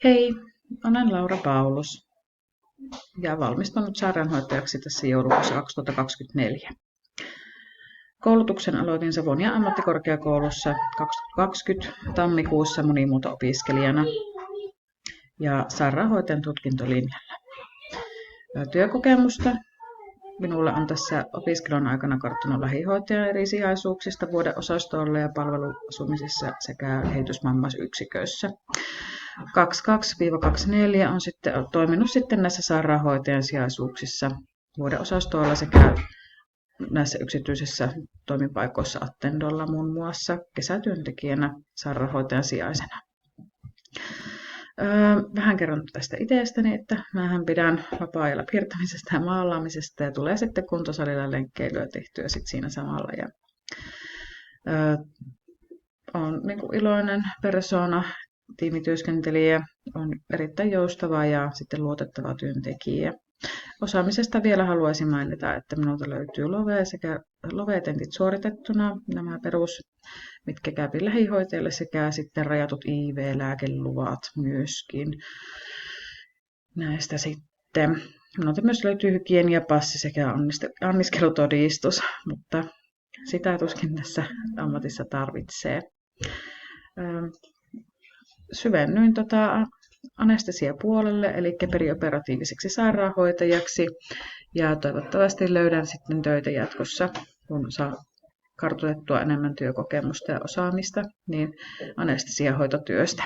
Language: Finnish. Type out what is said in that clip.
Hei, olen Laura Paulus ja valmistunut sairaanhoitajaksi tässä joulukuussa 2024. Koulutuksen aloitin Savonia ammattikorkeakoulussa 2020 tammikuussa monimuoto-opiskelijana ja sairaanhoitajan tutkintolinjalla. Työkokemusta minulla on tässä opiskelun aikana karttunut lähihoitajan eri sijaisuuksista vuodeosastoilla ja palveluasumisissa sekä kehitysvammaisyksiköissä. 22-24 on sitten toiminut näissä sairaanhoitajan sijaisuuksissa vuodeosastoilla sekä näissä yksityisissä toimipaikoissa Attendolla muun muassa kesätyöntekijänä sairaanhoitajan sijaisena. Vähän kerron tästä itsestäni, että mähän pidän vapaa-ajalla piirtämisestä ja maalaamisesta ja tulee sitten kuntosalilla lenkkeilyä tehtyä sit siinä samalla. Ja, on niin kuin iloinen persoona, tiimityöskentelijä, on erittäin joustava ja sitten luotettava työntekijä. Osaamisesta vielä haluaisin mainita, että minulta löytyy LOVE-tentit suoritettuna, nämä perus, mitkä käypi lähihoitajalle sekä sitten rajatut IV-lääkeluvat myöskin. Näistä sitten. Minulta myös löytyy hygieniapassi sekä anniskelutodistus, mutta sitä tuskin tässä ammatissa tarvitsee. Syvennyin anestesiapuolelle, eli perioperatiiviseksi sairaanhoitajaksi, ja toivottavasti löydän sitten töitä jatkossa, kun saa kartoitettua enemmän työkokemusta ja osaamista, niin anestesiahoitotyöstä.